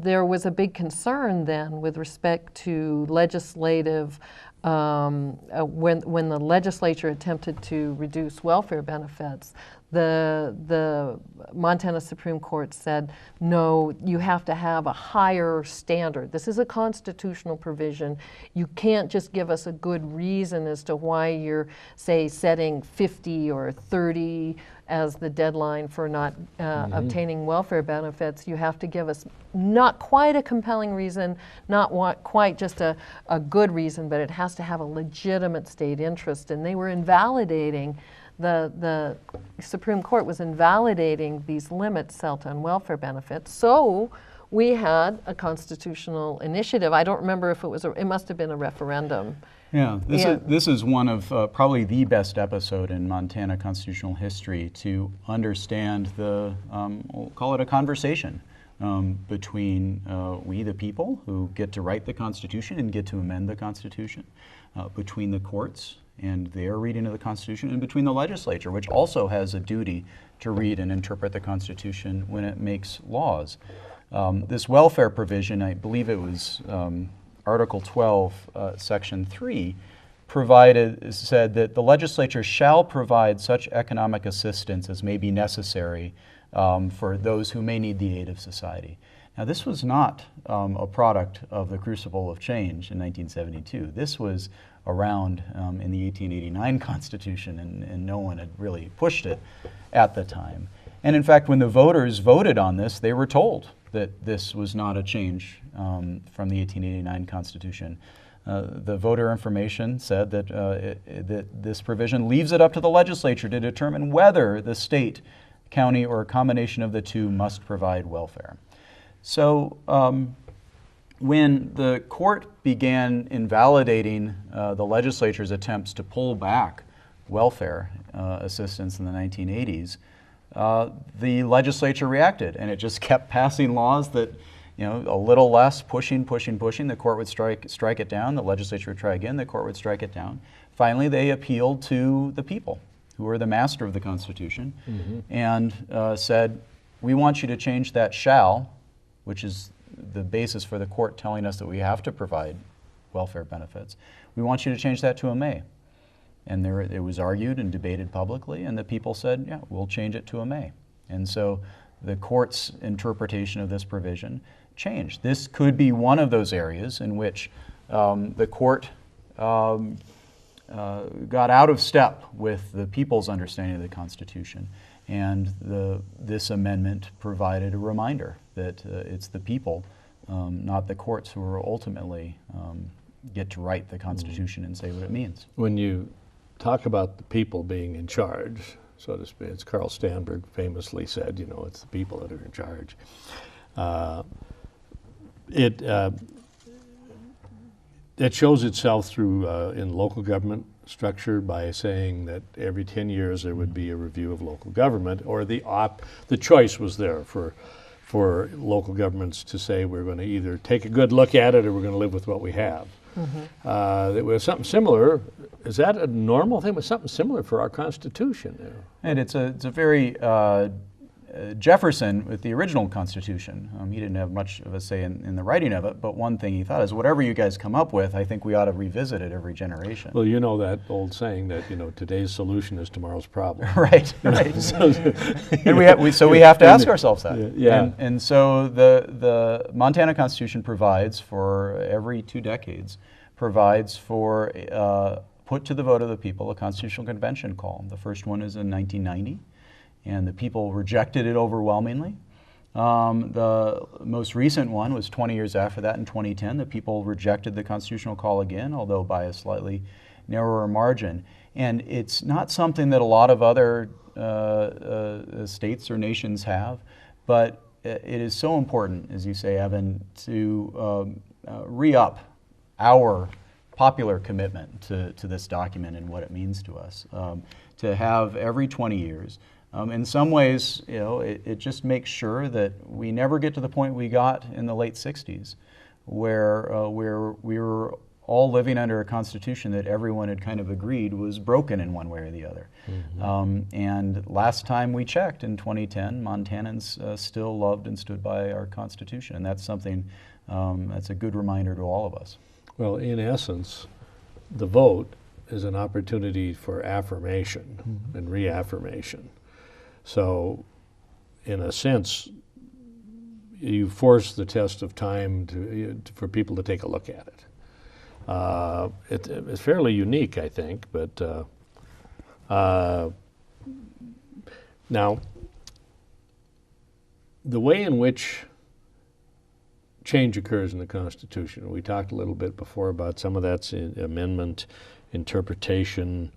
there was a big concern then with respect to legislative, when the legislature attempted to reduce welfare benefits, the Montana Supreme Court said, no, you have to have a higher standard. This is a constitutional provision. You can't just give us a good reason as to why you're, say, setting 50 or 30 as the deadline for not obtaining welfare benefits. You have to give us not quite a compelling reason, not quite just a good reason, but it has to have a legitimate state interest. And they were invalidating, the Supreme Court was invalidating these limits set on welfare benefits. So we had a constitutional initiative. I don't remember if it was, it must have been a referendum. Yeah, this is one of probably the best episode in Montana constitutional history to understand the, we'll call it a conversation between we the people who get to write the Constitution and get to amend the Constitution, between the courts and their reading of the Constitution, and between the legislature, which also has a duty to read and interpret the Constitution when it makes laws. This welfare provision, I believe it was Article 12, Section 3, said that the legislature shall provide such economic assistance as may be necessary for those who may need the aid of society. Now, this was not a product of the crucible of change in 1972. This was around in the 1889 Constitution, and no one had really pushed it at the time. And in fact, when the voters voted on this, they were told that this was not a change from the 1889 Constitution. The voter information said that, that this provision leaves it up to the legislature to determine whether the state, county, or a combination of the two must provide welfare. So when the court began invalidating the legislature's attempts to pull back welfare assistance in the 1980s, the legislature reacted, and it just kept passing laws that, a little less, pushing. The court would strike it down. The legislature would try again. The court would strike it down. Finally, they appealed to the people, who were the master of the Constitution, and said, we want you to change that shall, which is the basis for the court telling us that we have to provide welfare benefits. We want you to change that to a may. And it was argued and debated publicly, and the people said, yeah, we'll change it to a may. And so the court's interpretation of this provision changed. This could be one of those areas in which the court got out of step with the people's understanding of the Constitution. And this amendment provided a reminder that it's the people, not the courts, who are ultimately get to write the Constitution and say what it means. When you talk about the people being in charge, so to speak, as Carl Stanberg famously said, it's the people that are in charge. It shows itself through in local government structure by saying that every 10 years there would be a review of local government, or the choice was there for local governments to say we're going to either take a good look at it or we're going to live with what we have. It was something similar. Is that a normal thing? It was something similar for our Constitution. And it's a very Jefferson with the original Constitution. He didn't have much of a say in the writing of it, but one thing he thought is, whatever you guys come up with, I think we ought to revisit it every generation. Well, you know that old saying that today's solution is tomorrow's problem. Right. And we have to ask ourselves that. Yeah. And so the Montana Constitution provides for every 2 decades, provides for put to the vote of the people a constitutional convention call. The first one is in 1990. And the people rejected it overwhelmingly. The most recent one was 20 years after that, in 2010. The people rejected the constitutional call again, although by a slightly narrower margin. And it's not something that a lot of other states or nations have, but it is so important, as you say, Evan, to re-up our popular commitment to this document and what it means to us. To have every 20 years, in some ways, it just makes sure that we never get to the point we got in the late 60s, where we were all living under a constitution that everyone had kind of agreed was broken in one way or the other. And last time we checked, in 2010, Montanans still loved and stood by our Constitution, and that's something that's a good reminder to all of us. Well, in essence, the vote is an opportunity for affirmation and reaffirmation. So, in a sense, you force the test of time for people to take a look at it. It's fairly unique, I think, but now, the way in which change occurs in the Constitution, we talked a little bit before about some of that's amendment, interpretation.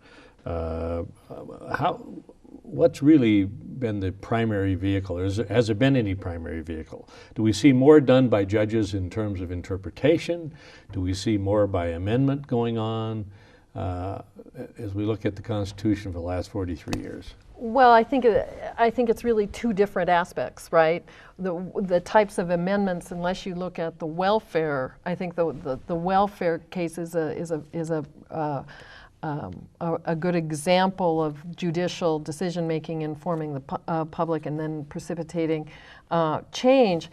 what's really been the primary vehicle? Has there been any primary vehicle? Do we see more done by judges in terms of interpretation? Do we see more by amendment going on as we look at the Constitution for the last 43 years? Well, I think it's really two different aspects, right? The types of amendments, unless you look at the welfare, I think the welfare case is a good example of judicial decision making informing the public and then precipitating change.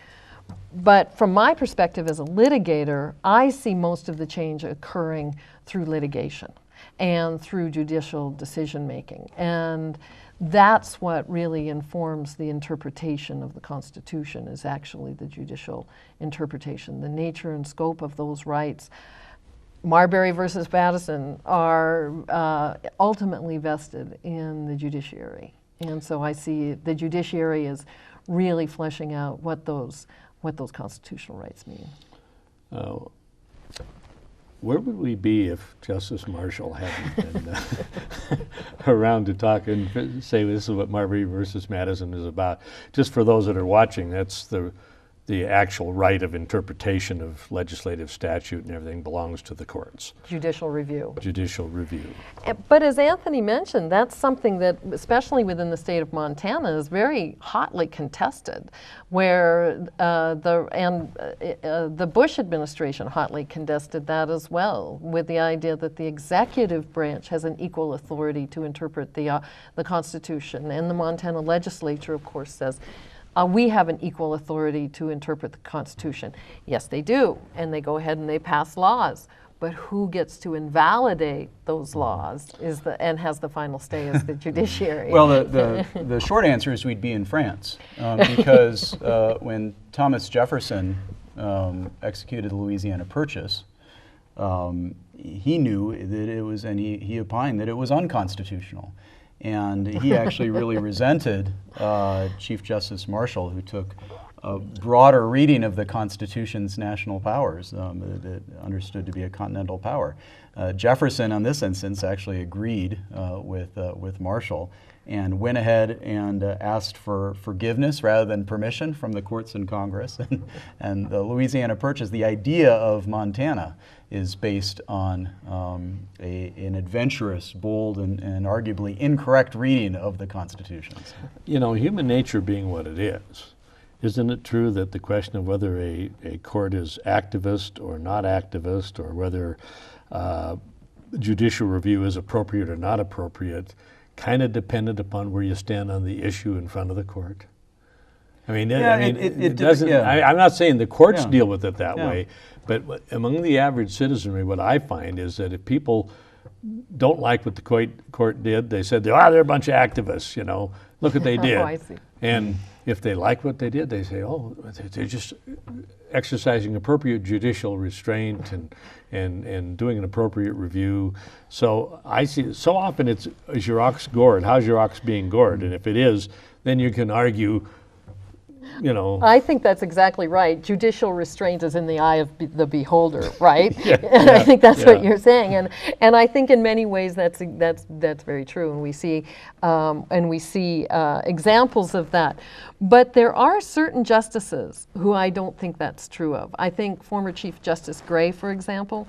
But from my perspective as a litigator, I see most of the change occurring through litigation and through judicial decision making. And that's what really informs the interpretation of the Constitution, is actually the judicial interpretation. The nature and scope of those rights, Marbury versus Madison, are ultimately vested in the judiciary. And so I see the judiciary as really fleshing out what those constitutional rights mean. Where would we be if Justice Marshall hadn't been around to talk and say this is what Marbury versus Madison is about? Just for those that are watching, that's the actual right of interpretation of legislative statute and everything belongs to the courts. Judicial review. Judicial review. But as Anthony mentioned, that's something that, especially within the state of Montana, is very hotly contested, where the Bush administration hotly contested that as well, with the idea that the executive branch has an equal authority to interpret the Constitution. And the Montana legislature, of course, says, we have an equal authority to interpret the Constitution. Yes, they do, and they go ahead and they pass laws. But who gets to invalidate those laws and has the final say is the judiciary. Well, the short answer is we'd be in France, because when Thomas Jefferson executed the Louisiana Purchase, he knew that it was, and he opined that it was unconstitutional. And he actually really resented Chief Justice Marshall, who took a broader reading of the Constitution's national powers that understood to be a continental power. Jefferson, on this instance, actually agreed with Marshall and went ahead and asked for forgiveness rather than permission from the courts and Congress. And the Louisiana Purchase, the idea of Montana, is based on an adventurous, bold, and arguably incorrect reading of the Constitution. You know, human nature being what it is, isn't it true that the question of whether a court is activist or not activist, or whether judicial review is appropriate or not appropriate, kind of dependent upon where you stand on the issue in front of the court? I mean, yeah, it doesn't. Yeah. I'm not saying the courts deal with it that way, but among the average citizenry, what I find is that if people don't like what the court did, they said, they're a bunch of activists. You know, look what they did. Oh, I see. And if they like what they did, they say, oh, they're just exercising appropriate judicial restraint and doing an appropriate review. So I see, so often it's, is your ox gored? How's your ox being gored? And if it is, then you can argue, you know. I think that's exactly right. Judicial restraint is in the eye of the beholder, right? And I think that's what you're saying. And I think in many ways that's very true. And we see examples of that. But there are certain justices who I don't think that's true of. I think former Chief Justice Gray, for example,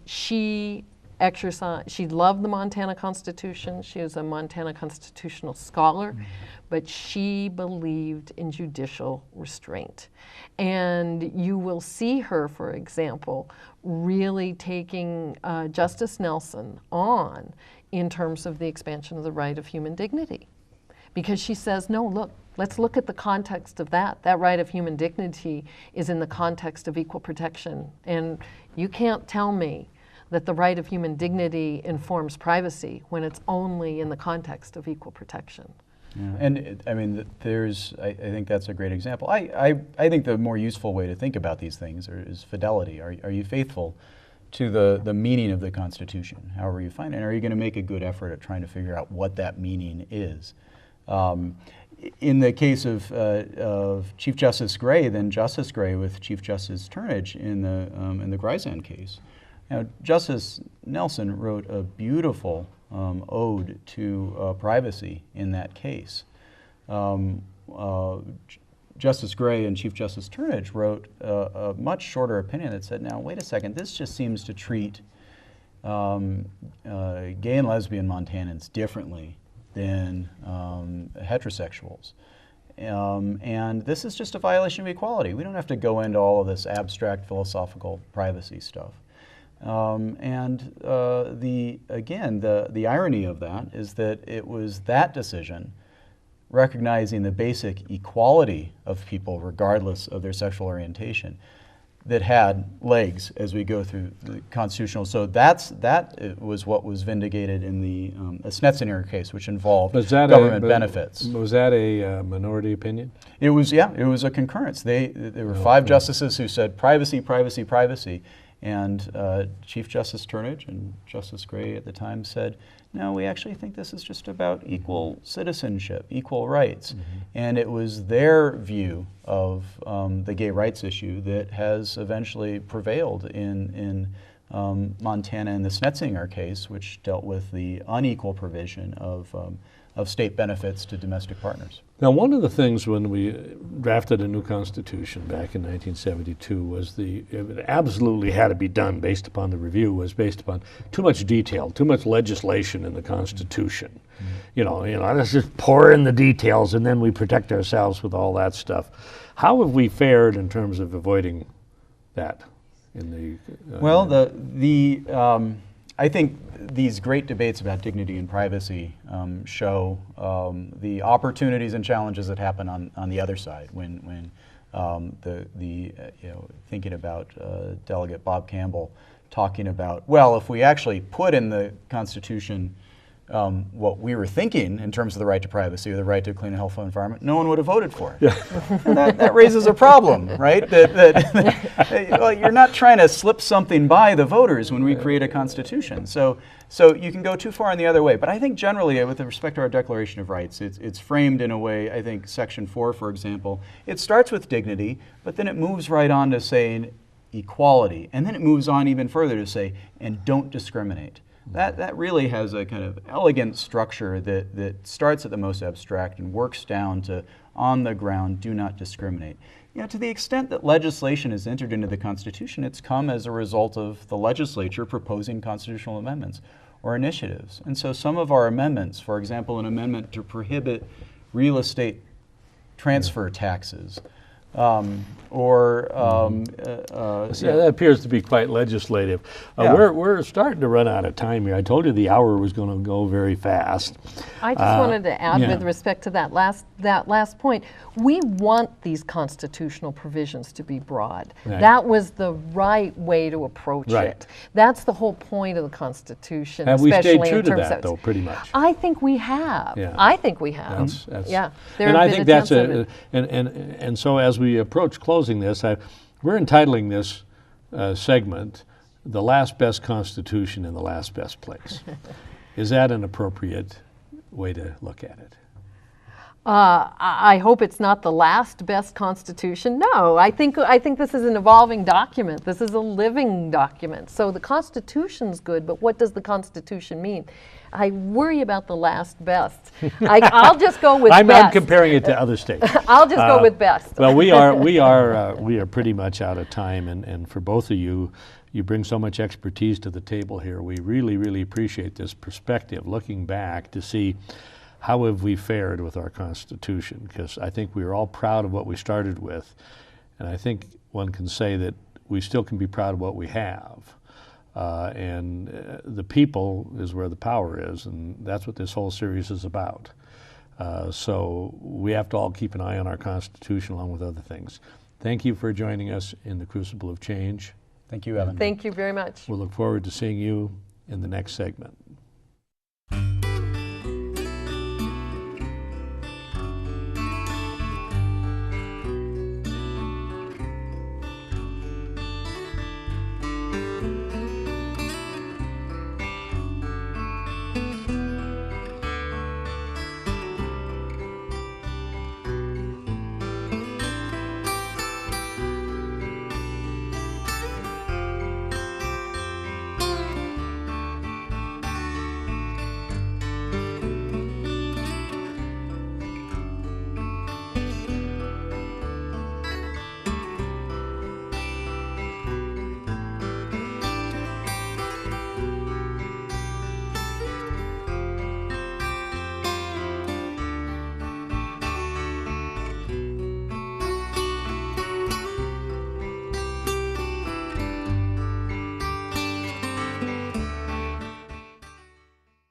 she loved the Montana Constitution. She was a Montana constitutional scholar, but she believed in judicial restraint. And you will see her, for example, really taking Justice Nelson on in terms of the expansion of the right of human dignity. Because she says, no, look, let's look at the context of that. That right of human dignity is in the context of equal protection. And you can't tell me that the right of human dignity informs privacy when it's only in the context of equal protection. Yeah. And I mean, I think that's a great example. I think the more useful way to think about these things is fidelity. Are you faithful to the meaning of the Constitution, however you find it? And are you going to make a good effort at trying to figure out what that meaning is? In the case of Chief Justice Gray, then Justice Gray with Chief Justice Turnage in the Grisand case, Justice Nelson wrote a beautiful owed to privacy in that case. Justice Gray and Chief Justice Turnage wrote a much shorter opinion that said, now, wait a second, this just seems to treat gay and lesbian Montanans differently than heterosexuals. And this is just a violation of equality. We don't have to go into all of this abstract philosophical privacy stuff. The irony of that is that it was that decision, recognizing the basic equality of people regardless of their sexual orientation, that had legs as we go through the constitutional. So that was what was vindicated in the Snetzinger case, which involved government benefits. Was that a minority opinion? It was, yeah, it was a concurrence. There were 5 justices who said privacy, privacy, privacy. And Chief Justice Turnage and Justice Gray at the time said, no, we actually think this is just about equal citizenship, equal rights. And it was their view of the gay rights issue that has eventually prevailed in Montana in the Snetzinger case, which dealt with the unequal provision of state benefits to domestic partners. Now, one of the things when we drafted a new constitution back in 1972 was it absolutely had to be done based upon the review, was based upon too much detail, too much legislation in the Constitution. You know, let's just pour in the details and then we protect ourselves with all that stuff. How have we fared in terms of avoiding that in the I think these great debates about dignity and privacy show the opportunities and challenges that happen on the other side when thinking about Delegate Bob Campbell talking about, well, if we actually put in the Constitution what we were thinking in terms of the right to privacy or the right to a clean and healthful environment, no one would have voted for it. Yeah. that raises a problem, right? Well, you're not trying to slip something by the voters when we create a constitution. So you can go too far in the other way. But I think generally, with respect to our Declaration of Rights, it's framed in a way, I think Section 4, for example, it starts with dignity, but then it moves right on to saying equality. And then it moves on even further to say, and don't discriminate. That really has a kind of elegant structure that starts at the most abstract and works down to on the ground, do not discriminate. You know, to the extent that legislation is entered into the Constitution, it's come as a result of the legislature proposing constitutional amendments or initiatives. And so some of our amendments, for example, an amendment to prohibit real estate transfer taxes, that appears to be quite legislative. We're starting to run out of time here. I told you the hour was going to go very fast. I just wanted to add with respect to that last point, we want these constitutional provisions to be broad. Right. That was the right way to approach it. That's the whole point of the Constitution. Have we stayed true to that, though, pretty much? I think we have. Yeah. I think we have. And I think that's and so as we approach closing this, we're entitling this segment, "The Last Best Constitution in the Last Best Place." Is that an appropriate way to look at it? I hope it's not the last best Constitution. No, I think this is an evolving document. This is a living document. So the Constitution's good, but what does the Constitution mean? I worry about the last best. I'll just go with best. I'm comparing it to other states. I'll just go with best. Well, we are pretty much out of time, and for both of you, you bring so much expertise to the table here. We really, really appreciate this perspective, looking back to see how have we fared with our Constitution, because I think we are all proud of what we started with, and I think one can say that we still can be proud of what we have. The people is where the power is, and that's what this whole series is about. So we have to all keep an eye on our Constitution along with other things. Thank you for joining us in the Crucible of Change. Thank you, Evan. Thank you very much. We'll look forward to seeing you in the next segment.